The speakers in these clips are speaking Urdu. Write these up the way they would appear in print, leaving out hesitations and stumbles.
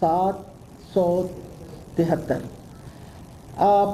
773।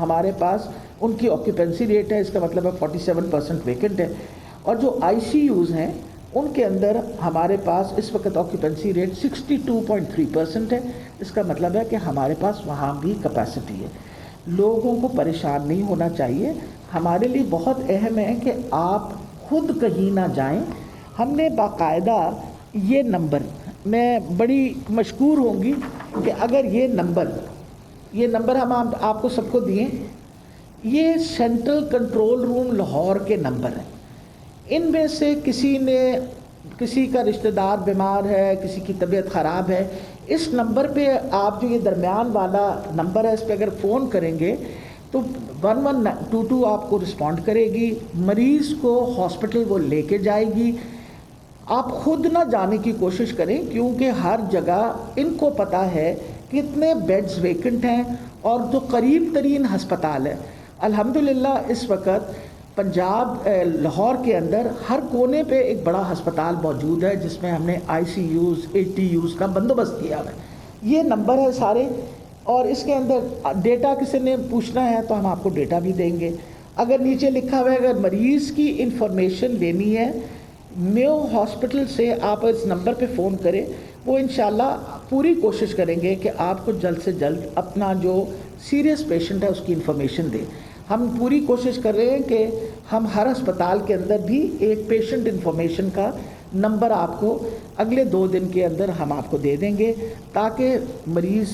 ہمارے پاس ان کی آکیوپینسی ریٹ ہے، اس کا مطلب ہے 47% ویکنٹ ہے. اور جو ICUs ہیں ان کے اندر ہمارے پاس اس وقت آکیوپینسی ریٹ 62.3% ہے. اس کا مطلب ہے کہ ہمارے پاس وہاں بھی کیپیسٹی ہے. لوگوں کو پریشان نہیں ہونا چاہیے. ہمارے لیے بہت اہم ہے کہ آپ خود کہیں نہ جائیں. ہم نے باقاعدہ یہ نمبر، میں بڑی مشکور ہوں گی کہ اگر یہ نمبر ہم آپ کو سب کو دیے، یہ سینٹرل کنٹرول روم لاہور کے نمبر ہیں. ان میں سے کسی کا رشتہ دار بیمار ہے، کسی کی طبیعت خراب ہے، اس نمبر پہ آپ جو یہ درمیان والا نمبر ہے اس پہ اگر فون کریں گے تو 1122 آپ کو رسپونڈ کرے گی. مریض کو ہاسپٹل وہ لے کے جائے گی. آپ خود نہ جانے کی کوشش کریں، کیونکہ ہر جگہ ان کو پتہ ہے کتنے بیڈز ویکنٹ ہیں اور جو قریب ترین ہسپتال ہے. الحمدللہ اس وقت پنجاب لاہور کے اندر ہر کونے پہ ایک بڑا ہسپتال موجود ہے جس میں ہم نے ICUs ATUs کا بندوبست کیا ہے. یہ نمبر ہے سارے، اور اس کے اندر ڈیٹا کسی نے پوچھنا ہے تو ہم آپ کو ڈیٹا بھی دیں گے. اگر نیچے لکھا ہوا ہے اگر مریض کی انفارمیشن لینی ہے میو ہاسپٹل سے آپ اس نمبر پہ فون کریں. وہ انشاءاللہ پوری کوشش کریں گے کہ آپ کو جلد سے جلد اپنا جو سیریس پیشنٹ ہے اس کی انفارمیشن دیں. ہم پوری کوشش کر رہے ہیں کہ ہم ہر ہسپتال کے اندر بھی ایک پیشنٹ انفارمیشن کا نمبر آپ کو اگلے 2 دن کے اندر ہم آپ کو دے دیں گے، تاکہ مریض،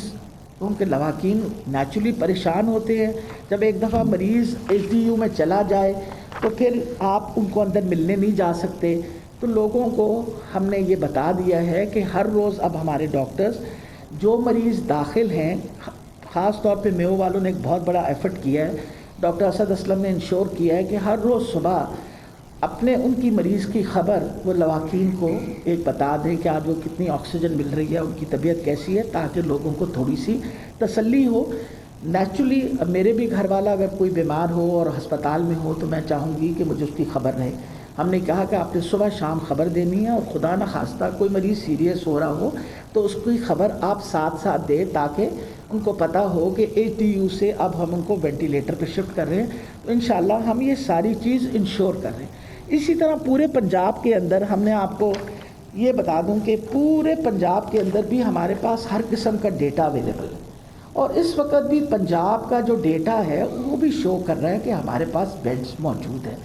ان کے لواحقین نیچرلی پریشان ہوتے ہیں. جب ایک دفعہ مریض ICU میں چلا جائے تو پھر آپ ان کو اندر ملنے نہیں جا سکتے. تو لوگوں کو ہم نے یہ بتا دیا ہے کہ ہر روز اب ہمارے ڈاکٹرز جو مریض داخل ہیں، خاص طور پہ میو والوں نے ایک بہت بڑا ایفرٹ کیا ہے. ڈاکٹر اسد اسلم نے انشور کیا ہے کہ ہر روز صبح اپنے ان کی مریض کی خبر وہ لواحقین کو ایک بتا دیں کہ آج وہ کتنی آکسیجن مل رہی ہے، ان کی طبیعت کیسی ہے، تاکہ لوگوں کو تھوڑی سی تسلی ہو. نیچرلی میرے بھی گھر والا اگر کوئی بیمار ہو اور ہسپتال میں ہو تو میں چاہوں گی کہ مجھے اس کی خبر رہے. ہم نے کہا کہ آپ نے صبح شام خبر دینی ہے، اور خدا نہ خواستہ کوئی مریض سیریس ہو رہا ہو تو اس کی خبر آپ ساتھ دیں، تاکہ ان کو پتہ ہو کہ ATU سے اب ہم ان کو وینٹیلیٹر پہ شفٹ کر رہے ہیں. تو انشاءاللہ ہم یہ ساری چیز انشور کر رہے ہیں. اسی طرح پورے پنجاب کے اندر ہم نے آپ کو یہ بتا دوں کہ پورے پنجاب کے اندر بھی ہمارے پاس ہر قسم کا ڈیٹا اویلیبل ہے. اور اس وقت بھی پنجاب کا جو ڈیٹا ہے وہ بھی شو کر رہا ہے کہ ہمارے پاس بیڈز موجود ہیں.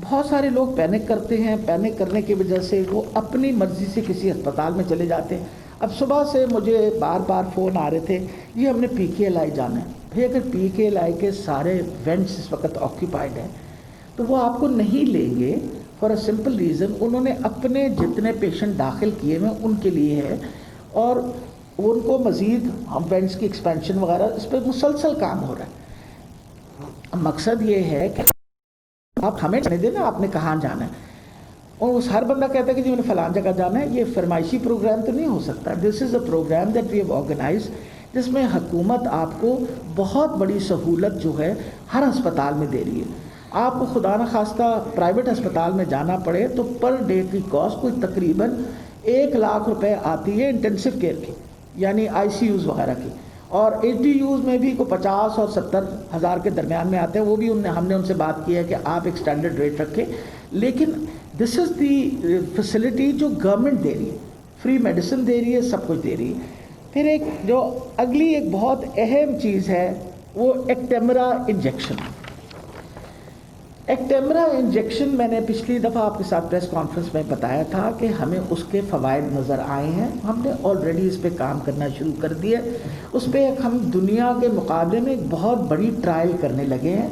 بہت سارے لوگ پینک کرتے ہیں، پینک کرنے کی وجہ سے وہ اپنی مرضی سے کسی ہسپتال میں چلے جاتے ہیں. اب صبح سے مجھے بار بار فون آ رہے تھے، یہ ہم نے PKLI جانا ہے. پھر اگر PKLI کے سارے وینٹس اس وقت آکیوپائڈ ہیں تو وہ آپ کو نہیں لیں گے فار اے سمپل ریزن. انہوں نے اپنے جتنے پیشنٹ داخل کیے ہوئے ان کے لیے ہے، اور ان کو مزید ہم وینٹس کی ایکسپینشن وغیرہ اس پہ مسلسل کام ہو رہا ہے. مقصد یہ ہے کہ آپ ہمیں جانے دیں نا آپ نے کہاں جانا ہے. اور اس ہر بندہ کہتا ہے کہ جی میں نے فلاں جگہ جانا ہے. یہ فرمائشی پروگرام تو نہیں ہو سکتا. This is a program that we have organize, جس میں حکومت آپ کو بہت بڑی سہولت جو ہے ہر ہسپتال میں دے رہی ہے. آپ کو خدا نہ خواستہ پرائیویٹ ہسپتال میں جانا پڑے تو پر ڈے کی کاسٹ کوئی تقریباً 1 لاکھ روپے آتی ہے انٹینسو کیئر کی، یعنی ICUs وغیرہ کی. اور ATUs میں بھی کوئی 50 اور 70 ہزار کے درمیان میں آتے ہیں. وہ بھی ہم نے ان سے بات کی ہے کہ آپ ایک سٹینڈرڈ ریٹ رکھیں. لیکن دس از دی فیسلٹی جو گورنمنٹ دے رہی ہے، فری میڈیسن دے رہی ہے، سب کچھ دے رہی ہے. پھر ایک جو اگلی ایک بہت اہم چیز ہے وہ ایکٹیمرا انجیکشن. ایکٹیمرا انجیکشن میں نے پچھلی دفعہ آپ کے ساتھ پریس کانفرنس میں بتایا تھا کہ ہمیں اس کے فوائد نظر آئے ہیں. ہم نے آلریڈی اس پہ کام کرنا شروع کر دیا. اس پہ ہم دنیا کے مقابلے میں ایک بہت بڑی ٹرائل کرنے لگے ہیں.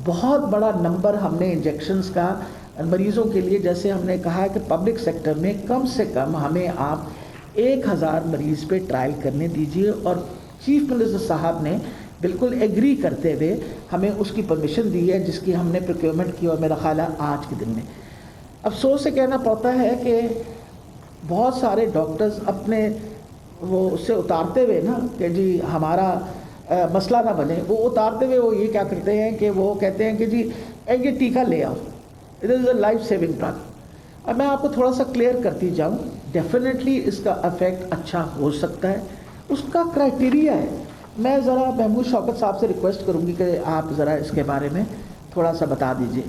بہت بڑا نمبر ہم نے انجیکشنز کا مریضوں کے لیے، جیسے ہم نے کہا کہ پبلک سیکٹر میں کم سے کم ہمیں آپ 1000 مریض پہ ٹرائل کرنے دیجئے. اور چیف منسٹر صاحب نے بالکل ایگری کرتے ہوئے ہمیں اس کی پرمیشن دی ہے، جس کی ہم نے پروکیورمنٹ کی، اور میرا خیال ہے آج کے دن میں. افسوس سے کہنا پڑتا ہے کہ بہت سارے ڈاکٹرز اپنے وہ اس سے اتارتے ہوئے نا کہ جی ہمارا مسئلہ نہ بنے، وہ اتارتے ہوئے وہ یہ کیا کرتے ہیں کہ وہ کہتے ہیں کہ جی یہ ٹیکہ لے آؤ، it is a life saving drug. اب میں آپ کو تھوڑا سا کلیئر کرتی جاؤں. ڈیفینیٹلی اس کا افیکٹ اچھا ہو سکتا ہے. اس کا کرائٹیریا ہے میں ذرا محمود شوکت صاحب سے ریکویسٹ کروں گی کہ آپ ذرا اس کے بارے میں تھوڑا سا بتا دیجیے.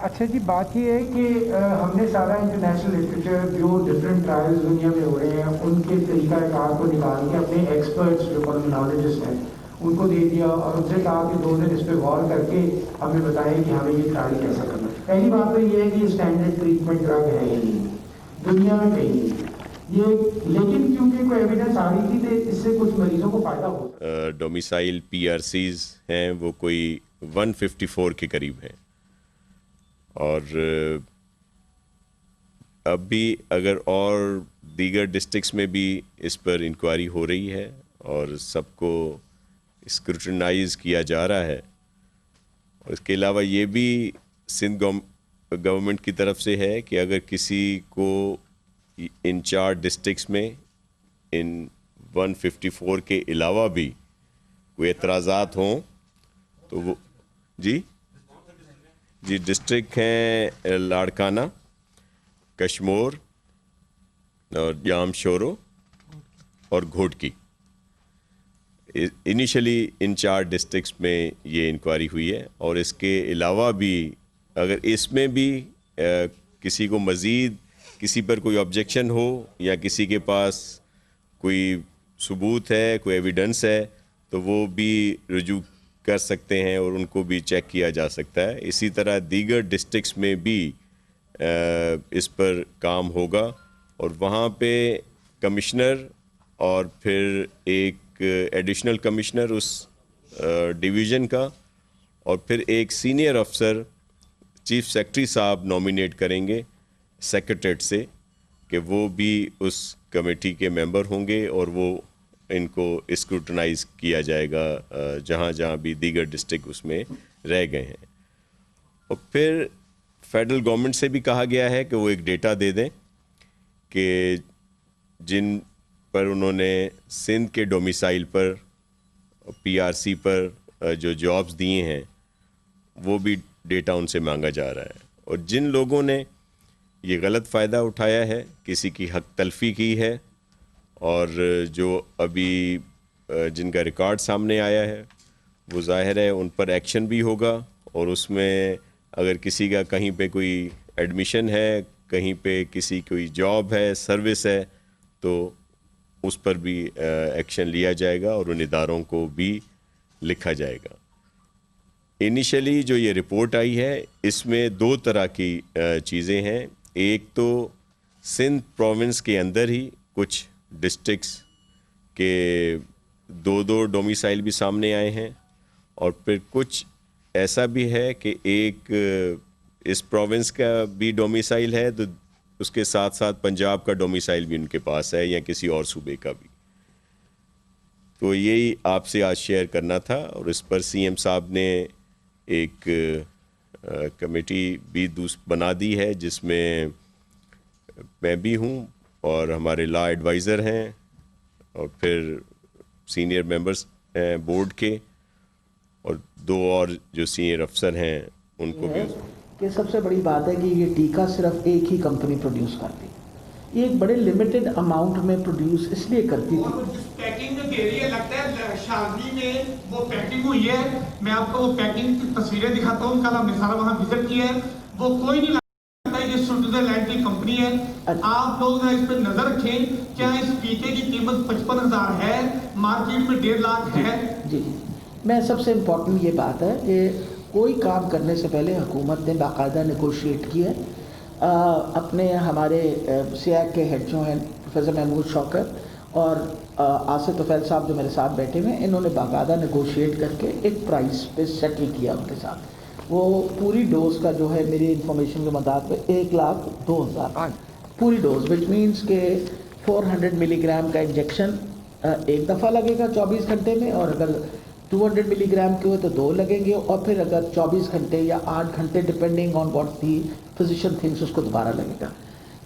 اچھا جی، بات یہ ہے کہ ہم نے سارا انٹرنیشنل لٹریچر جو ڈفرینٹ ٹرائلز دنیا میں ہو رہے ہیں ان کے طریقہ کار کو نکال کے اپنے ایکسپرٹس جو پلمونالوجسٹ ہیں ان کو دے دیا اور ان سے کہا کہ 2 دن اس پہ غور کر کے ہمیں بتائیں کہ ہمیں یہ ٹرائی کیسا کرنا ہے. پہلی بات تو یہ ہے کہ یہ اسٹینڈرڈ ٹریٹمنٹ ڈرگ ہے ہی نہیں دنیا میں کہیں نہیں یہ، لیکن کیونکہ کوئی ایویڈنس آ رہی تھی تو اس سے کچھ مریضوں کو فائدہ ہو. ڈومیسائل پی آر سیز ہیں وہ کوئی 154 کے قریب ہیں، اور اب بھی اگر اور دیگر ڈسٹرکٹس میں بھی اس پر انکوائری ہو رہی ہے اور سب کو اسکروٹنائز کیا جا رہا ہے. اور اس کے علاوہ یہ بھی سندھ گورنمنٹ کی طرف سے ہے کہ اگر کسی کو ان 4 ڈسٹرکٹس میں ان 154 کے علاوہ بھی کوئی اعتراضات ہوں تو وہ جی ڈسٹرکٹ ہیں لاڑکانہ، کشمور اور جام شورو اور گھوٹکی. انیشلی ان 4 ڈسٹرکٹس میں یہ انکوائری ہوئی ہے، اور اس کے علاوہ بھی اگر اس میں بھی کسی کو مزید کسی پر کوئی آبجیکشن ہو یا کسی کے پاس کوئی ثبوت ہے، کوئی ایویڈنس ہے، تو وہ بھی رجوع کر سکتے ہیں اور ان کو بھی چیک کیا جا سکتا ہے. اسی طرح دیگر ڈسٹرکٹس میں بھی اس پر کام ہوگا، اور وہاں پہ کمشنر اور پھر ایک ایڈیشنل کمشنر اس ڈویژن کا، اور پھر ایک سینئر افسر چیف سیکرٹری صاحب نامینیٹ کریں گے سیکریٹریٹ سے کہ وہ بھی اس کمیٹی کے ممبر ہوں گے، اور وہ ان کو اسکروٹنائز کیا جائے گا جہاں جہاں بھی دیگر ڈسٹرکٹ اس میں رہ گئے ہیں. اور پھر فیڈرل گورنمنٹ سے بھی کہا گیا ہے کہ وہ ایک ڈیٹا دے دیں کہ جن پر انہوں نے سندھ کے ڈومیسائل پر پی آر سی پر جو جابز دیے ہیں وہ بھی ڈیٹا ان سے مانگا جا رہا ہے. اور جن لوگوں نے یہ غلط فائدہ اٹھایا ہے، کسی کی حق تلفی کی ہے، اور جو ابھی جن کا ریکارڈ سامنے آیا ہے وہ ظاہر ہے ان پر ایکشن بھی ہوگا. اور اس میں اگر کسی کا کہیں پہ کوئی ایڈمیشن ہے، کہیں پہ کسی کوئی جاب ہے، سروس ہے، تو اس پر بھی ایکشن لیا جائے گا اور ان اداروں کو بھی لکھا جائے گا. انیشلی جو یہ رپورٹ آئی ہے اس میں 2 طرح کی چیزیں ہیں. ایک تو سندھ پروونس کے اندر ہی کچھ ڈسٹرکٹس کے 2 ڈومیسائل بھی سامنے آئے ہیں، اور پھر کچھ ایسا بھی ہے کہ ایک اس پروونس کا بھی ڈومیسائل ہے تو اس کے ساتھ ساتھ پنجاب کا ڈومیسائل بھی ان کے پاس ہے، یا کسی اور صوبے کا بھی. تو یہی آپ سے آج شیئر کرنا تھا. اور اس پر سی ایم صاحب نے ایک کمیٹی بھی بنا دی ہے جس میں میں بھی ہوں اور ہمارے لا ایڈوائزر ہیں، اور پھر سینئر ممبرز ہیں بورڈ کے، اور 2 اور جو سینئر افسر ہیں ان کو بھی. کہ سب سے بڑی بات ہے کہ یہ ٹیکہ صرف ایک ہی کمپنی پروڈیوس کرتی، یہ ایک بڑے لمیٹڈ اماؤنٹ میں پروڈیوس اس لیے کرتی تھی. جس پیکنگ میں دے رہی ہے لگتا ہے شادی میں وہ پیکنگ ہوئی ہے. میں آپ کو وہ پیکنگ کی تصویریں دکھاتا ہوں، کل ہم نے سارا وہاں وزٹ کیا ہے. وہ کوئی نہیں لگتا ہے یہ سوئٹزرلینڈ کی کمپنی ہے. آپ لوگ اس پہ نظر رکھیں. کیا اس ٹیکے کی قیمت 55,000 ہے، مارکیٹ میں 1.5 لاکھ ہے. جی میں سب سے امپورٹنٹ یہ بات ہے کہ کوئی کام کرنے سے پہلے حکومت نے باقاعدہ نیگوشیٹ کیا ہے. اپنے ہمارے سیاق کے ہیڈ جو ہیں پروفیسر محمود شوکت اور آصف طفیل صاحب جو میرے ساتھ بیٹھے ہوئے ہیں، انہوں نے باقاعدہ نیگوشیٹ کر کے ایک پرائس پہ سیٹل کیا ان کے ساتھ. وہ پوری ڈوز کا جو ہے میری انفارمیشن کے مداد پہ 1,02,000 پوری ڈوز، وچ مینس کہ 400 ملی گرام کا انجیکشن ایک دفعہ لگے گا 24 گھنٹے میں، اور اگر 200 ملی گرام کے ہوئے تو 2 لگیں گے، اور پھر اگر 24 گھنٹے یا 8 گھنٹے depending on what the physician thinks اس کو دوبارہ لگے گا.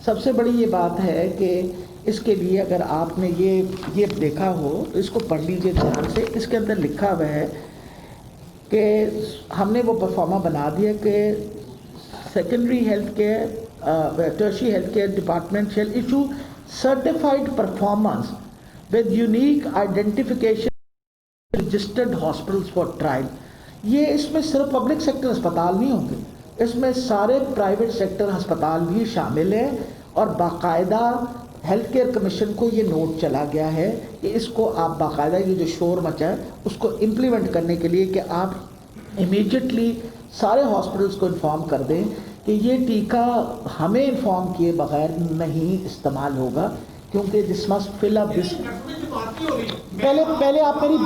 سب سے بڑی یہ بات ہے کہ اس کے لیے اگر آپ نے یہ دیکھا ہو تو اس کو پڑھ لیجئے دھیان سے. اس کے اندر لکھا ہوا ہے کہ ہم نے وہ پرفارما بنا دیا کہ secondary health care tertiary health care department shell issue certified performance with unique identification registered hospitals for trial. یہ اس میں صرف پبلک سیکٹر ہسپتال نہیں ہوں گے, اس میں سارے پرائیویٹ سیکٹر ہسپتال بھی شامل ہیں, اور باقاعدہ ہیلتھ کیئر کمیشن کو یہ نوٹ چلا گیا ہے کہ اس کو آپ باقاعدہ یہ جو شور مچا ہے اس کو امپلیمنٹ کرنے کے لیے کہ آپ امیجیٹلی سارے ہاسپٹلس کو انفارم کر دیں کہ یہ ٹیکہ ہمیں انفارم کیے بغیر نہیں استعمال ہوگا, کیونکہ دس مسٹ فل اپ دس. پہلے آپ میری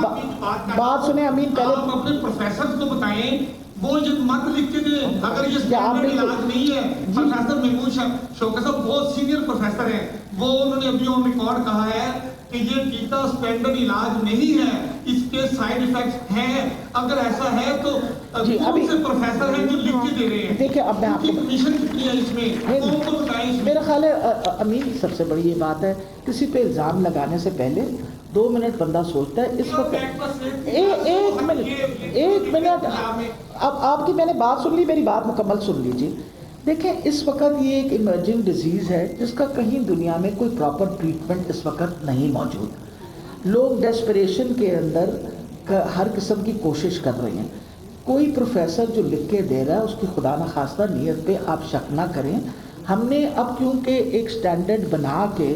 بات سنیں امین, پہلے آپ اپنے پروفیسر کو بتائیں وہ جو مت لکھتے تھے اگر یہ اسٹینڈرڈ علاج نہیں ہے. پروفیسر محمود شوکت صاحب بہت سینئر پروفیسر ہیں, وہ انہوں نے ابھی آن ریکارڈ کہا ہے کہ یہ ٹیکہ اسٹینڈرڈ علاج نہیں ہے, اس کے سائیڈ ایفیکٹس ہیں. اگر ایسا ہے تو کون سے پروفیسر ہیں جو لکھ کے دے رہے ہیں؟ دیکھیں اب میں آپ کو کمیشن کتنی ہے اس میں, کون کو بتائیں. میرا خیال ہے امین سب سے بڑی یہ بات ہے, کسی پہ الزام لگانے سے پہلے 2 منٹ بندہ سوچتا ہے. اس وقت ایک منٹ, اب آپ کی میں نے بات سن لی, میری بات مکمل سن لیجیے. دیکھیں اس وقت یہ ایک ایمرجنگ ڈیزیز ہے جس کا کہیں دنیا میں کوئی پراپر ٹریٹمنٹ اس وقت نہیں موجود. لوگ ڈیسپریشن کے اندر ہر قسم کی کوشش کر رہے ہیں. کوئی پروفیسر جو لکھ کے دے رہا ہے اس کی خدا نخواستہ نیت پہ آپ شک نہ کریں. ہم نے اب کیونکہ ایک سٹینڈرڈ بنا کے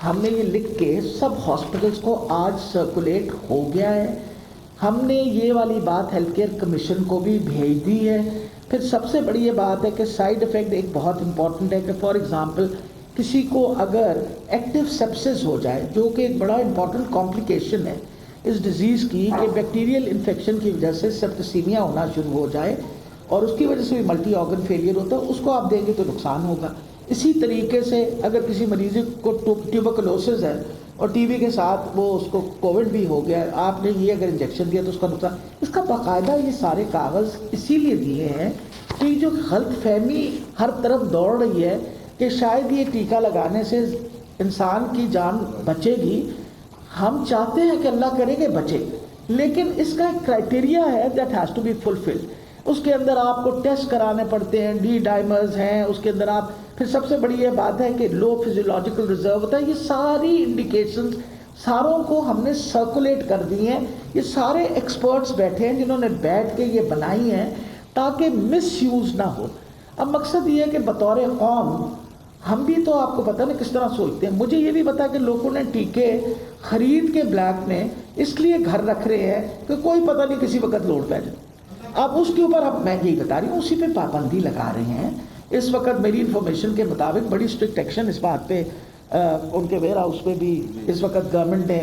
ہم نے یہ لکھ کے سب ہاسپٹلس کو آج سرکولیٹ ہو گیا ہے. ہم نے یہ والی بات ہیلتھ کیئر کمیشن کو بھی بھیج دی ہے. پھر سب سے بڑی یہ بات ہے کہ سائیڈ ایفیکٹ ایک بہت امپورٹنٹ ہے کہ فار ایگزامپل کسی کو اگر ایکٹیو سیپسس ہو جائے, جو کہ ایک بڑا امپورٹنٹ کمپلیکیشن ہے اس ڈیزیز کی, کہ بیکٹیریل انفیکشن کی وجہ سے سیپٹیسیمیا ہونا شروع ہو جائے اور اس کی وجہ سے بھی ملٹی آرگن فیلئر ہوتا ہے, اس کو آپ دیں گے تو نقصان ہوگا. اسی طریقے سے اگر کسی مریض کو ٹیوبرکلوسس ہے اور ٹی بی کے ساتھ وہ اس کو کووڈ بھی ہو گیا, آپ نے یہ اگر انجیکشن دیا تو اس کا نقصان. اس کا باقاعدہ یہ سارے کاغذ اسی لیے دیے ہیں کہ جو غلط فہمی ہر طرف دوڑ رہی ہے کہ شاید یہ ٹیکہ لگانے سے انسان کی جان بچے گی. ہم چاہتے ہیں کہ اللہ کرے کہ بچے, لیکن اس کا ایک کرائٹیریا ہے that has to be fulfilled. اس کے اندر آپ کو ٹیسٹ کرانے پڑتے ہیں, ڈی ڈائمرز ہیں, اس کے اندر آپ پھر سب سے بڑی یہ بات ہے کہ لو فزیولوجیکل ریزرو ہوتا ہے. یہ ساری انڈیکیشنز ساروں کو ہم نے سرکولیٹ کر دی ہیں. یہ سارے ایکسپرٹس بیٹھے ہیں جنہوں نے بیٹھ کے یہ بنائی ہیں تاکہ مس یوز نہ ہو. اب مقصد یہ ہے کہ بطور قوم ہم بھی تو آپ کو پتہ نا کس طرح سوچتے ہیں. مجھے یہ بھی پتا کہ لوگوں نے ٹیکے خرید کے بلیک میں اس لیے گھر رکھ رہے ہیں کہ کوئی پتہ نہیں کسی وقت لوڑ پہ جائے. اب اس کے اوپر اب میں یہی بتا رہی ہوں اسی پہ پابندی لگا رہے ہیں. اس وقت میری انفارمیشن کے مطابق بڑی اسٹرکٹ ایکشن اس بات پہ ان کے ویئر ہاؤس پہ بھی اس وقت گورنمنٹ نے,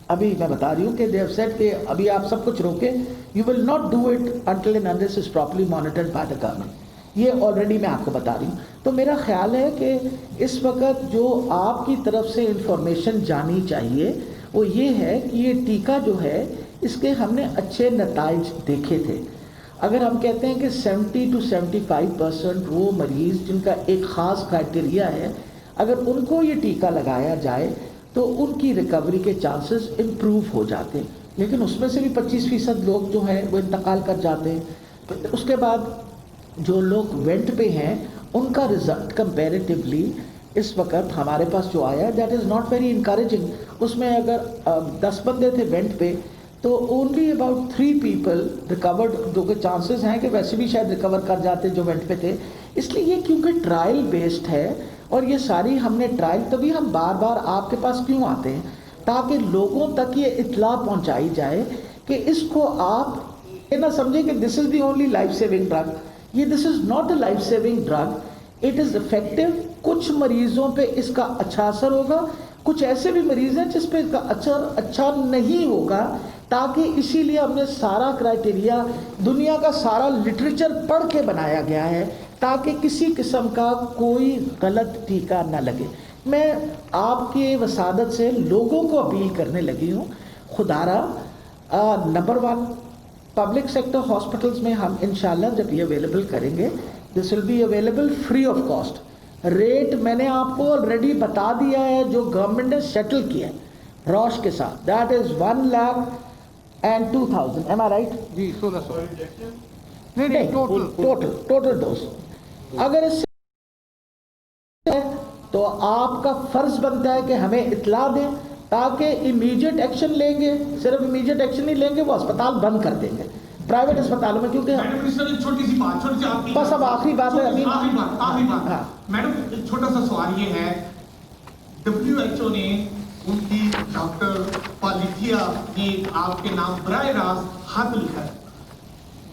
ابھی میں بتا رہی ہوں کہ دے ہیو سیڈ کہ ابھی آپ سب کچھ روکیں, you will not do it until and unless is properly monitored by the government. یہ آلریڈی میں آپ کو بتا رہی ہوں. تو میرا خیال ہے کہ اس وقت جو آپ کی طرف سے انفارمیشن جانی چاہیے وہ یہ ہے کہ یہ ٹیکہ جو ہے اس کے ہم نے اچھے نتائج دیکھے تھے. اگر ہم کہتے ہیں کہ 70 to 75% وہ مریض جن کا ایک خاص کرائٹیریا ہے, اگر ان کو یہ ٹیکہ لگایا جائے تو ان کی ریکوری کے چانسز امپروو ہو جاتے ہیں. لیکن اس میں سے بھی 25% لوگ جو ہیں وہ انتقال کر جاتے ہیں. اس کے بعد جو لوگ وینٹ پہ ہیں ان کا رزلٹ کمپیریٹیولی اس وقت ہمارے پاس جو آیا that is not very encouraging. اس میں اگر 10 بندے تھے وینٹ پہ تو اونلی اباؤٹ 3 پیپل ریکورڈ, جو کہ چانسز ہیں کہ ویسے بھی شاید ریکور کر جاتے جو وینٹ پہ تھے. اس لیے یہ کیونکہ ٹرائل بیسڈ ہے اور یہ ساری ہم نے ٹرائل, تبھی ہم بار بار آپ کے پاس کیوں آتے ہیں تاکہ لوگوں تک یہ اطلاع پہنچائی جائے کہ اس کو آپ یہ نہ سمجھیں کہ this is the only life saving drug. یہ this is not a life saving drug, it is effective. کچھ مریضوں پہ اس کا اچھا اثر ہوگا, کچھ ایسے بھی مریض ہیں جس پہ اس کا اچھا نہیں ہوگا. تاکہ اسی لیے ہم نے سارا کرائٹیریا دنیا کا سارا لٹریچر پڑھ کے بنایا گیا ہے تاکہ کسی قسم کا کوئی غلط ٹیکہ نہ لگے. میں آپ کی وسادت سے لوگوں کو اپیل کرنے لگی ہوں, خدارا نمبر 1 پبلک سیکٹر ہاسپٹلس میں ہم انشاءاللہ جب یہ اویلیبل کریں گے this will be available free of cost. Rate میں نے آپ کو آلریڈی بتا دیا ہے جو گورنمنٹ نے سیٹل کیا ہے روش کے ساتھ, that is 1,02,000. Am I right? جی 1600 نہیں ٹوٹل ڈوز. اگر اس سے تو آپ کا فرض بنتا ہے کہ ہمیں اطلاع دیں تاکہ امیجیٹ ایکشن لیں گے. صرف امیجیٹ ایکشن نہیں لیں گے, وہ اسپتال بند کر دیں گے پرائیویٹ اسپتالوں میں, کیونکہ میڈم چھوٹی سی بات, چھوٹی سی آپ کی بس اب آخری بات ہے, آخری بات میڈم, ایک چھوٹا سا سوال یہ ہے, WHO نے ان کی ڈاکٹر پالیتھیا نے آپ کے نام براہ راست خط لکھا ہے.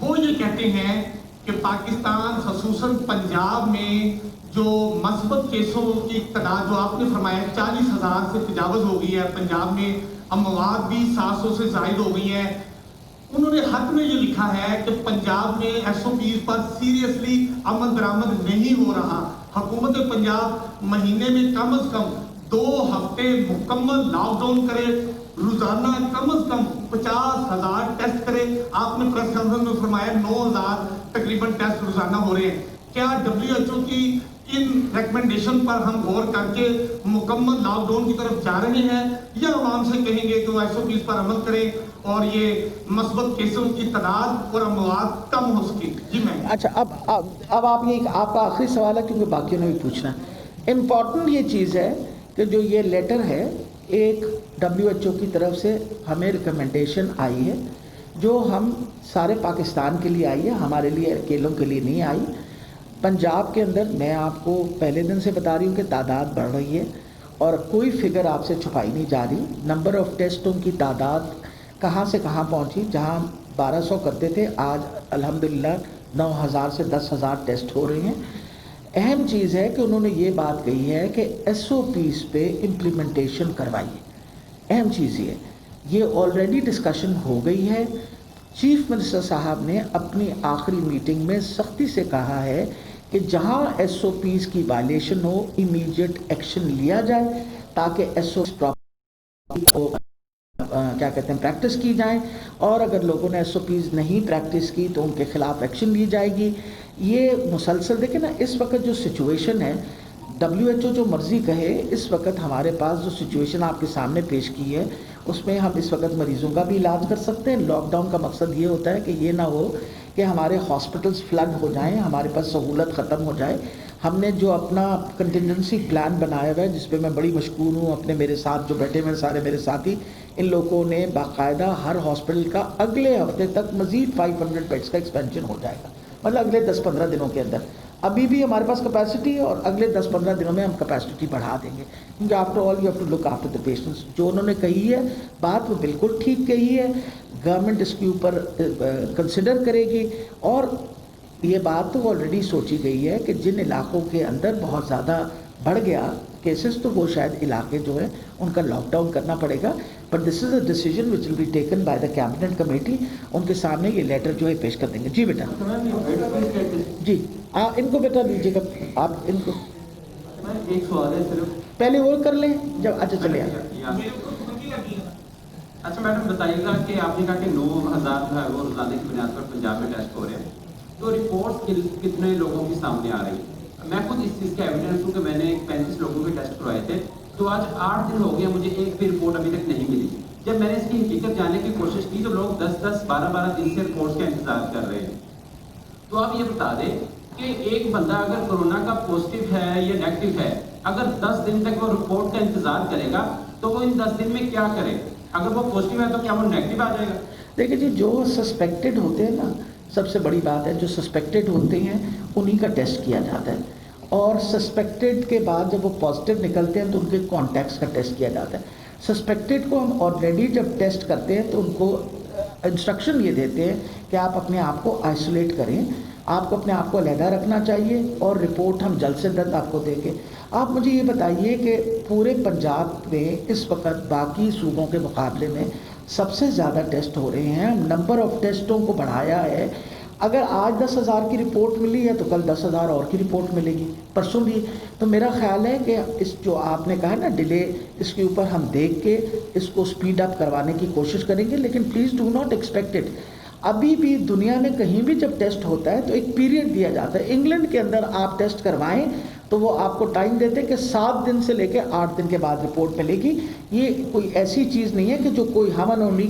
وہ یہ کہتے ہیں کہ پاکستان خصوصاً پنجاب میں جو مثبت کیسوں کی تعداد جو آپ نے فرمایا 40,000 سے تجاوز ہو گئی ہے, پنجاب میں اموات بھی 700 سے زائد ہو گئی ہیں. انہوں نے خط میں یہ لکھا ہے کہ پنجاب میں SOPs پر سیریسلی عمل درآمد نہیں ہو رہا. حکومت پنجاب مہینے میں کم از کم 2 ہفتے مکمل لاک ڈاؤن کرے, روزانہ کم از کم 50,000 ٹیسٹ کرے. آپ نے پریس کانفرنس میں فرمایا 9,000 تقریباً ٹیسٹ روزانہ ہو رہے ہیں. کیا WHO کی ان ریکمنڈیشن پر ہم غور کر کے مکمل لاک ڈاؤن کی طرف جا رہے ہیں, یا عوام سے کہیں گے کہ وہ SOPs پر عمل کریں اور یہ مثبت کیسوں کی تعداد اور اموات کم ہو سکے؟ جی میں اچھا, اب آپ یہ آپ کا آخری سوال ہے کیونکہ باقیوں نے بھی پوچھنا ہے. امپورٹنٹ یہ چیز ہے کہ جو یہ لیٹر ہے ایک WHO کی طرف سے ہمیں ریکمنڈیشن آئی ہے, جو ہم سارے پاکستان کے لیے آئی ہے, ہمارے لیے اکیلوں کے لیے نہیں آئی. پنجاب کے اندر میں آپ کو پہلے دن سے بتا رہی ہوں کہ تعداد بڑھ رہی ہے اور کوئی فگر آپ سے چھپائی نہیں جا رہی. نمبر آف ٹیسٹوں کی تعداد کہاں سے کہاں پہنچی, جہاں 1200 کرتے تھے آج الحمدللہ 9,000 سے 10,000 ٹیسٹ ہو رہے ہیں. اہم چیز ہے کہ انہوں نے یہ بات کہی ہے کہ SOPs پہ امپلیمنٹیشن کروائیے. اہم چیز یہ آلریڈی ڈسکشن ہو گئی ہے. چیف منسٹر صاحب نے اپنی آخری میٹنگ میں سختی سے کہا ہے کہ جہاں SOPs کی وائلیشن ہو امیڈیٹ ایکشن لیا جائے تاکہ SOPs کیا کہتے ہیں پریکٹس کی جائیں, اور اگر لوگوں نے SOPs نہیں پریکٹس کی تو ان کے خلاف ایکشن لی جائے گی. یہ مسلسل دیکھیں نا, اس وقت جو سچویشن ہے WHO جو مرضی کہے, اس وقت ہمارے پاس جو سچویشن آپ کے سامنے پیش کی ہے اس میں ہم اس وقت مریضوں کا بھی علاج کر سکتے ہیں. لاک ڈاؤن کا مقصد یہ ہوتا ہے کہ یہ نہ ہو کہ ہمارے ہاسپٹلس فلڈ ہو جائیں, ہمارے پاس سہولت ختم ہو جائے. ہم نے جو اپنا کنٹینجنسی پلان بنایا ہوا ہے, جس پہ میں بڑی مشکور ہوں, اپنے میرے ساتھ جو بیٹھے ہوئے سارے میرے ساتھی, ان لوگوں نے باقاعدہ ہر ہاسپٹل کا اگلے ہفتے تک مزید 500 بیڈس کا ایکسپینشن ہو جائے گا, مطلب اگلے 10-15 دنوں کے اندر. ابھی بھی ہمارے پاس کیپیسٹی ہے اور اگلے 10-15 دنوں میں ہم کیپیسٹی بڑھا دیں گے, کیونکہ after all you have to look after the patients. جو انہوں نے کہی ہے بات وہ بالکل ٹھیک کہی ہے, گورنمنٹ اس کے اوپر کنسیڈر کرے گی. اور یہ بات تو آلریڈی سوچی گئی ہے کہ جن علاقوں کے اندر بہت زیادہ بڑھ گیا کیسز تو وہ شاید علاقے جو ہیں ان کا لاک ڈاؤن کرنا پڑے گا. But this is a decision which will be taken by the cabinet committee. ان کے سامنے یہ لیٹر جو ہے پیش کر دیں گے. جی بیٹا, جی ان کو بتا دیجیے گا آپ ان کو. ایک سوال ہے صرف, پہلے وہ کر لیں جب. اچھا چلے اچھا میڈم بتائیے گا کہ آپ نے کہا کہ 9,000 جو ہے وہ روزانہ کی بنیاد پر پنجاب میں ٹیسٹ ہو رہے ہیں, تو رپورٹ کتنے لوگوں کی سامنے آ رہی ہے؟ میں خود اس چیز کا ایویڈنس ہوں کہ میں نے 35 لوگوں کے ٹیسٹ کروائے تھے, تو آج 8 دن ہو گئے مجھے ایک بھی رپورٹ ابھی تک نہیں ملی. جب میں نے اس کی حقیقت جاننے کی کوشش کی تو لوگ 10-10, 12-12 دن سے رپورٹس کا انتظار کر رہے ہیں. تو آپ یہ بتا دیں کہ ایک بندہ اگر کورونا کا پازیٹیو ہے یا نیگیٹو ہے, اگر 10 دن تک وہ رپورٹ کا انتظار کرے گا تو وہ ان 10 دن میں کیا کرے؟ اگر وہ پازیٹیو ہے تو کیا وہ نیگیٹو آ جائے گا؟ دیکھیں جی, جو سسپیکٹڈ ہوتے ہیں نا, سب سے بڑی بات ہے جو سسپیکٹڈ ہوتے ہیں انہی کا ٹیسٹ کیا جاتا ہے, اور سسپیکٹڈ کے بعد جب وہ پازیٹیو نکلتے ہیں تو ان کے کانٹیکٹس کا ٹیسٹ کیا جاتا ہے. سسپیکٹڈ کو ہم آلریڈی جب ٹیسٹ کرتے ہیں تو ان کو انسٹرکشن یہ دیتے ہیں کہ آپ اپنے آپ کو آئسولیٹ کریں, آپ کو اپنے آپ کو علیحدہ رکھنا چاہیے, اور رپورٹ ہم جلد سے جلد آپ کو دیں گے. آپ مجھے یہ بتائیے کہ پورے پنجاب میں اس وقت باقی صوبوں کے مقابلے میں سب سے زیادہ ٹیسٹ ہو رہے ہیں, نمبر آف ٹیسٹوں کو بڑھایا ہے. اگر آج 10,000 کی رپورٹ ملی ہے تو کل 10,000 اور کی رپورٹ ملے گی, پرسوں بھی. تو میرا خیال ہے کہ اس جو آپ نے کہا نا ڈیلے, اس کے اوپر ہم دیکھ کے اس کو سپیڈ اپ کروانے کی کوشش کریں گے. لیکن please do not expect it. ابھی بھی دنیا میں کہیں بھی جب ٹیسٹ ہوتا ہے تو ایک پیریڈ دیا جاتا ہے. انگلینڈ کے اندر آپ ٹیسٹ کروائیں تو وہ آپ کو ٹائم دیتے ہیں کہ 7 دن سے لے کے 8 دن کے بعد رپورٹ ملے گی. یہ کوئی ایسی چیز نہیں ہے کہ جو کوئی ہم انہوں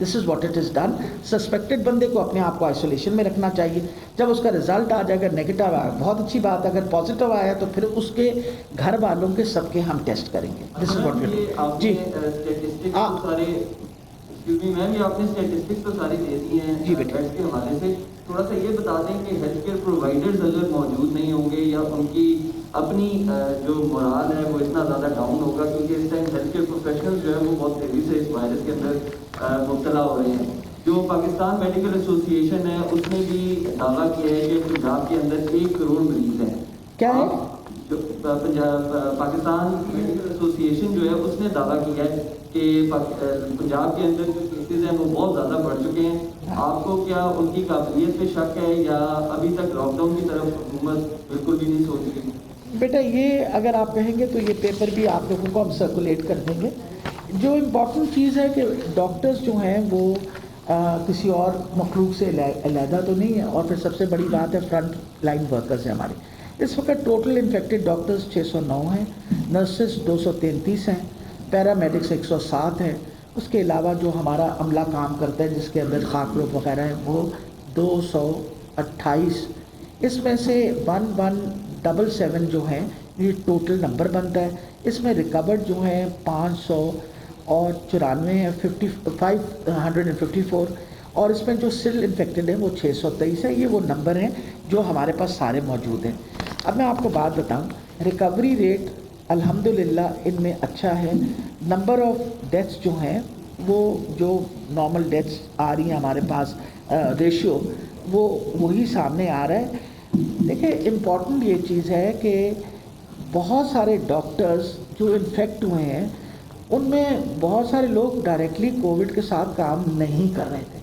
this is what it is done. Suspected بندے کو اپنے آپ کو آئسولیشن میں رکھنا چاہیے. جب اس کا رزلٹ آ جائے گا نیگیٹو آیا بہت اچھی بات ہے, اگر پازیٹیو آیا تو پھر اس کے گھر والوں کے سب کے ہم ٹیسٹ کریں گے. دس از واٹ. جی میم یہ آپ نے اسٹیٹسٹکس تو ساری دے دی ہیں جی بیٹا. بیڈس کے حوالے سے تھوڑا سا یہ بتا دیں کہ ہیلتھ کیئر پرووائڈرز اگر موجود نہیں ہوں گے یا ان کی اپنی جو مورال ہے وہ اتنا زیادہ ڈاؤن ہوگا, کیونکہ اس ٹائم ہیلتھ کیئر پروفیشنل جو ہے وہ بہت تیزی سے اس وائرس کے اندر مبتلا ہو رہے ہیں. جو پاکستان میڈیکل ایسوسیشن ہے اس نے بھی دعویٰ کیا ہے کہ پنجاب کے اندر 1 کروڑ مریض ہیں. کیا ہے جو پاکستان میڈیکل ایسوسیشن جو ہے اس نے دعویٰ کیا ہے کہ پنجاب کے اندر جو کیسز ہیں وہ بہت زیادہ بڑھ چکے ہیں. آپ کو کیا ان کی قابلیت پہ شک ہے یا ابھی تک لاک ڈاؤن کی طرف حکومت بالکل بھی نہیں سوچ رہی؟ بیٹا یہ اگر آپ کہیں گے تو یہ پیپر بھی آپ لوگوں کو ہم سرکولیٹ کر دیں گے. جو امپورٹنٹ چیز ہے کہ ڈاکٹرز جو ہیں وہ کسی اور مخلوق سے علیحدہ تو نہیں ہے, اور پھر سب سے بڑی بات ہے فرنٹ لائن ورکرز ہیں ہمارے. اس وقت ٹوٹل انفیکٹڈ ڈاکٹرز 609 ہیں, نرسز 233 ہیں, پیرامیڈکس 107 ہیں. اس کے علاوہ جو ہمارا عملہ کام کرتا ہے جس کے اندر خاکروب وغیرہ ہے وہ 228. اس میں سے 1177 جو ہیں یہ ٹوٹل نمبر بنتا ہے. اس میں ریکورڈ جو ہیں 594 ہیں, 554, اور اس میں جو سل انفیکٹڈ ہیں وہ 623 ہے. یہ وہ نمبر ہیں جو ہمارے پاس سارے موجود ہیں. اب میں آپ کو بات بتاؤں, ریکوری ریٹ الحمدللہ ان میں اچھا ہے. نمبر آف ڈیتھس جو ہیں وہ جو نارمل ڈیتھس آ رہی ہیں ہمارے پاس ریشیو وہ وہی سامنے آ رہا ہے. دیکھیں امپورٹنٹ یہ چیز ہے کہ بہت سارے ڈاکٹرز جو انفیکٹ ہوئے ہیں ان میں بہت سارے لوگ ڈائریکٹلی کووڈ کے ساتھ کام نہیں کر رہے تھے.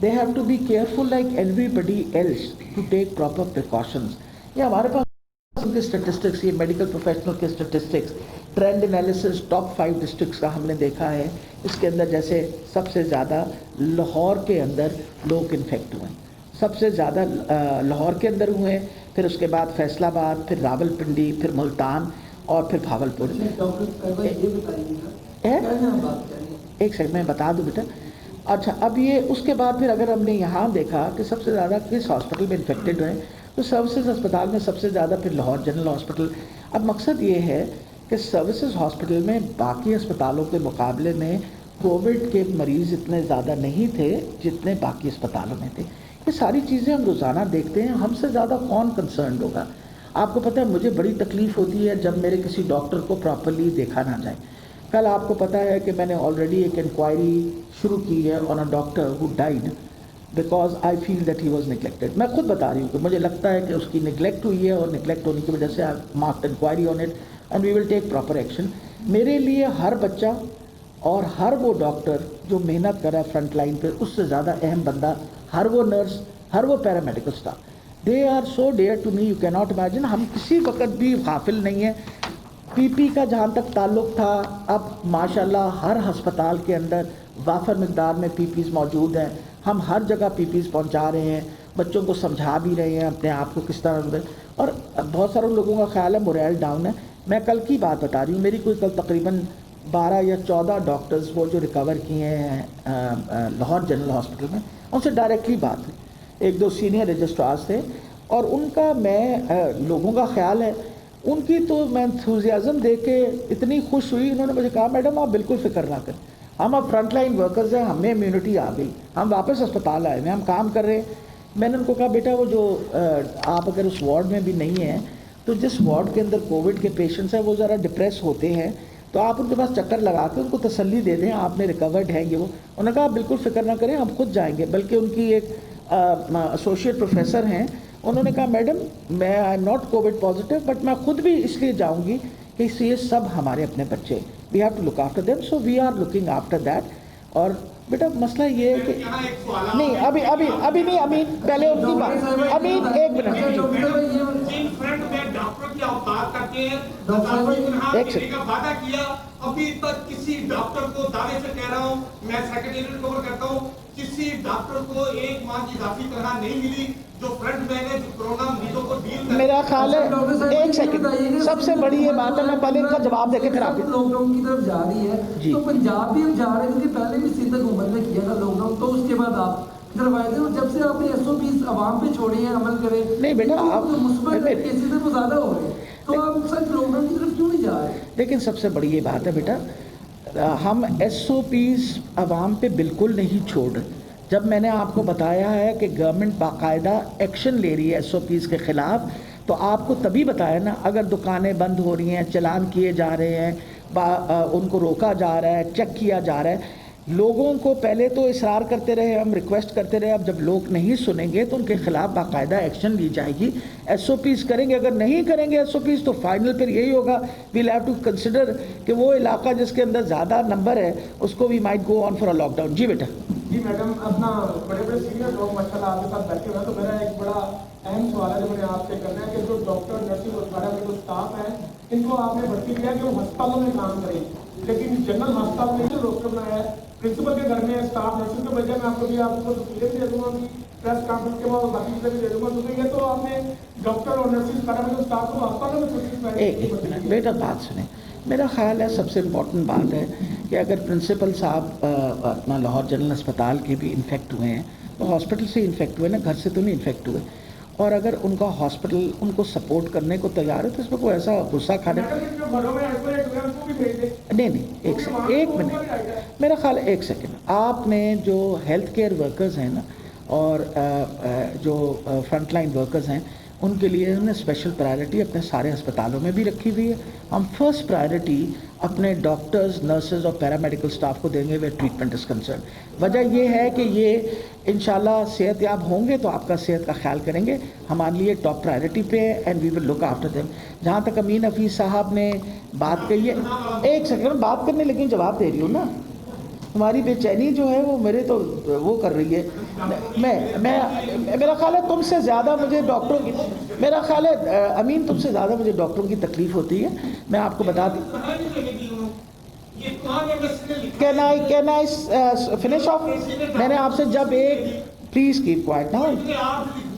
They have to be careful like everybody else to take proper precautions. یہ ہمارے پاس کے اسٹیٹسٹکس, یہ میڈیکل پروفیشنل کے statistics, trend analysis top 5 districts کا ہم نے دیکھا ہے. اس کے اندر جیسے سب سے زیادہ لاہور کے اندر لوگ انفیکٹ ہوئے ہیں, سب سے زیادہ لاہور کے اندر ہوئے ہیں, پھر اس کے بعد فیصل آباد, پھر راول پنڈی, پھر ملتان اور پھر بھاولپور. ایک سیکنڈ میں بتا دوں بیٹا. اچھا اب یہ اس کے بعد پھر اگر ہم نے یہاں دیکھا کہ سب سے زیادہ کس ہاسپٹل میں انفیکٹڈ ہوئے تو سروسز ہسپتال میں سب سے زیادہ پھر لاہور جنرل ہاسپٹل. اب مقصد یہ ہے کہ سروسز ہاسپٹل میں باقی ہسپتالوں کے مقابلے میں کووڈ کے مریض اتنے زیادہ نہیں تھے جتنے باقی ہسپتالوں میں تھے. یہ ساری چیزیں ہم روزانہ دیکھتے ہیں. ہم سے زیادہ کون کنسرنڈ ہوگا؟ آپ کو پتہ ہے مجھے بڑی تکلیف ہوتی ہے جب میرے کسی ڈاکٹر کو پراپرلی دیکھا نہ جائے. کل آپ کو پتہ ہے کہ میں نے آلریڈی ایک انکوائری شروع کی ہے on a doctor who died because I feel that he was neglected. میں خود بتا رہی ہوں کہ مجھے لگتا ہے کہ اس کی نگلیکٹ ہوئی ہے اور نگلیکٹ ہونے کی وجہ سے I marked inquiry on it and we will take proper action. میرے لیے ہر بچہ اور ہر وہ ڈاکٹر جو محنت کر رہا ہے فرنٹ لائن پہ, اس سے زیادہ اہم بندہ ہر وہ نرس, ہر وہ paramedical staff, they are so dear to me, you can not imagine. ہم کسی وقت بھی غافل نہیں ہیں. پی پی کا جہاں تک تعلق تھا, اب ماشاءاللہ ہر ہسپتال کے اندر وافر مقدار میں پی پیز موجود ہیں. ہم ہر جگہ پی پیز پہنچا رہے ہیں, بچوں کو سمجھا بھی رہے ہیں اپنے آپ کو کس طرح. اور بہت سارے لوگوں کا خیال ہے موریل ڈاؤن ہے. میں کل کی بات بتا رہی ہوں, میری کوئی کل تقریباً 12 یا 14 ڈاکٹرز وہ جو ریکور کیے ہیں لاہور جنرل ہاسپٹل میں, ان سے ڈائریکٹلی بات ہوئی. 1-2 سینئر رجسٹرارز تھے اور ان کا میں لوگوں کا خیال ہے ان کی تو میں انتھوزیازم دیکھ کے اتنی خوش ہوئی. انہوں نے مجھے کہا میڈم آپ بالکل فکر نہ کریں, ہم اب فرنٹ لائن ورکرز ہیں, ہمیں امیونٹی آ گئی, ہم واپس اسپتال آئے ہیں, ہم کام کر رہے ہیں. میں نے ان کو کہا بیٹا وہ جو آپ اگر اس وارڈ میں بھی نہیں ہیں تو جس وارڈ کے اندر کووڈ کے پیشنٹس ہیں وہ ذرا ڈپریس ہوتے ہیں تو آپ ان کے پاس چکر لگا کے ان کو تسلی دے دیں آپ نے ریکورڈ ہے یہ وہ. انہوں نے کہا آپ بالکل فکر نہ کریں, ہم خود جائیں گے. بلکہ ان کی ایک ایسوسیٹ پروفیسر ہیں, انہوں نے کہا میڈم میں I am not Covid positive but میں خود بھی اس لیے جاؤں گی کہ اس یہ سب ہمارے اپنے بچے, we have to look after them, so we are looking after that. اور بیٹا مسئلہ یہ ہے کہ یہاں ایک سوال نہیں ابھی نہیں امین پہلے ان کی بات امین ایک منٹ جن فرنٹ میں ڈاکٹر کی اوقات کرتے ہیں کا وعدہ کیا ابھی تک کسی ڈاکٹر کو دعوے سے کہہ رہا ہوں میں سیکرٹریٹ کور کرتا ہوں کسی ڈاکٹر کو ایک ماہ کی اضافی تنخواہ نہیں ملی جو فرنٹ مین ہے جو کورونا مریضوں کو ڈیل کر میرا خیال ہے ایک سیکنڈ سب سے بڑی یہ بات ہے میں پہلے ان کا جواب دے کے پھر آپ لاک ڈاؤن کی طرف جا رہی ہے تو پنجاب بھی ہم جا رہے ہیں کیونکہ پہلے بھی سندھ حکومت نے کیا تھا لاک ڈاؤن تو اس کے بعد آپ دروازے اور جب سے آپ نے ایس او پیز عوام پہ چھوڑی ہیں عمل کرے نہیں بیٹا آپ مثبت کیسز ہیں وہ زیادہ ہو رہے ہیں تو آپ سچ لاک ڈاؤن کی طرف کیوں نہیں جا رہے؟ لیکن سب سے بڑی یہ بات ہے بیٹا ہم ایس او پیز عوام پہ بالکل نہیں چھوڑ رہے. جب میں نے آپ کو بتایا ہے کہ گورنمنٹ باقاعدہ ایکشن لے رہی ہے ایس او پیز کے خلاف تو آپ کو تبھی بتایا نا اگر دکانیں بند ہو رہی ہیں چلان کیے جا رہے ہیں ان کو روکا جا رہا ہے چیک کیا جا رہا ہے لوگوں کو پہلے تو اصرار کرتے رہے ہم ریکویسٹ کرتے رہے اب جب لوگ نہیں سنیں گے تو ان کے خلاف باقاعدہ ایکشن لی جائے گی ایس او پیز کریں گے اگر نہیں کریں گے ایس او پیز تو فائنل پھر یہی ہوگا ویل ہیو ٹو کنسیڈر کہ وہ علاقہ جس کے اندر زیادہ نمبر ہے اس کو we might go on for a lockdown. جی بیٹا. جی میڈم اپنا بڑے بڑے سینئر لوگ ماشاء اللہ آپ کے ساتھ بیٹھے ہوئے ہیں تو میرا ایک بڑا اہم سوال ہے جو مجھے آپ سے کرنا ہے کہ جو ڈاکٹر نرسنگ اور پیرامڈیکل اسٹاف ہیں ان کو آپ نے بھرتی کیا کہ وہ ہسپتالوں میں کام کریں لیکن جنرل ہسپتال میں جو ڈاکٹر بنایا ہے پرنسپل کے گھر میں اسٹاف نرسنگ کے بجائے میں آپ کو بھی آپ کو تصویریں بھی دے دوں گا کہ پریس کانفرنس کے بعد باقی چیزیں بھی دے دوں گا کیونکہ یہ تو آپ نے ڈاکٹر اور نرسنگ پیرامڈیکل اسٹاف کو ہسپتالوں میں چھٹی ایک منٹ بیٹا بات سنیں میرا خیال ہے سب سے امپورٹنٹ بات ہے کہ اگر پرنسپل صاحب اپنا لاہور جنرل اسپتال کے بھی انفیکٹ ہوئے ہیں تو ہاسپٹل سے انفیکٹ ہوئے نا گھر سے تو نہیں انفیکٹ ہوئے اور اگر ان کا ہاسپٹل ان کو سپورٹ کرنے کو تیار ہے تو اس میں کوئی ایسا غصہ کھانے نہیں ایک منٹ میرا خیال ہے ایک سیکنڈ آپ نے جو ہیلتھ کیئر ورکرز ہیں نا اور جو فرنٹ لائن ورکرز ہیں ان کے لیے ہم نے اسپیشل پرائرٹی اپنے سارے ہسپتالوں میں بھی رکھی ہوئی ہے ہم فرسٹ پرائرٹی اپنے ڈاکٹرز نرسز اور پیرامیڈیکل اسٹاف کو دیں گے ویئر ٹریٹمنٹ از کنسرن. وجہ یہ ہے کہ یہ انشاءاللہ صحت یاب ہوں گے تو آپ کا صحت کا خیال کریں گے ہمارے لیے ٹاپ پرائرٹی پہ ہے and we will look after them. جہاں تک امین حفیظ صاحب نے بات کہی ہے ایک سیکنڈ بات کرنے لیکن جواب دے رہی ہوں نا تمہاری بے چینی جو ہے وہ میرے تو وہ کر رہی ہے میں میرا خیال ہے تم سے زیادہ مجھے ڈاکٹروں کی میرا خیال ہے امین تم سے زیادہ مجھے ڈاکٹروں کی تکلیف ہوتی ہے میں آپ کو بتا دوں کین آئی فنش آف میں نے آپ سے جب ایک پلیز کیپ کوائٹ نا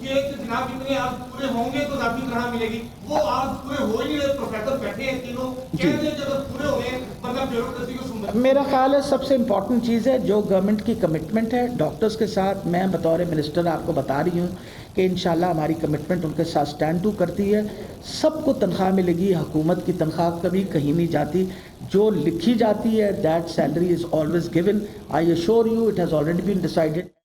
جناب اتنے آپ پورے ہوں گے تو ذاتی طرح ملے گی وہ آپ پورے ہو ہی نہیں رہے پروفیسر بیٹھے ہیں تینوں کہہ دیں جب پورے ہو گئے مطلب بیوروکریسی کو سن. میرا خیال ہے سب سے امپورٹنٹ چیز ہے جو گورنمنٹ کی کمٹمنٹ ہے ڈاکٹرز کے ساتھ میں بطور منسٹر آپ کو بتا رہی ہوں کہ انشاءاللہ ہماری کمٹمنٹ ان کے ساتھ سٹینڈ ٹو کرتی ہے سب کو تنخواہ ملے گی حکومت کی تنخواہ کبھی کہیں نہیں جاتی جو لکھی جاتی ہے that salary is always given. I assure you it has already been decided.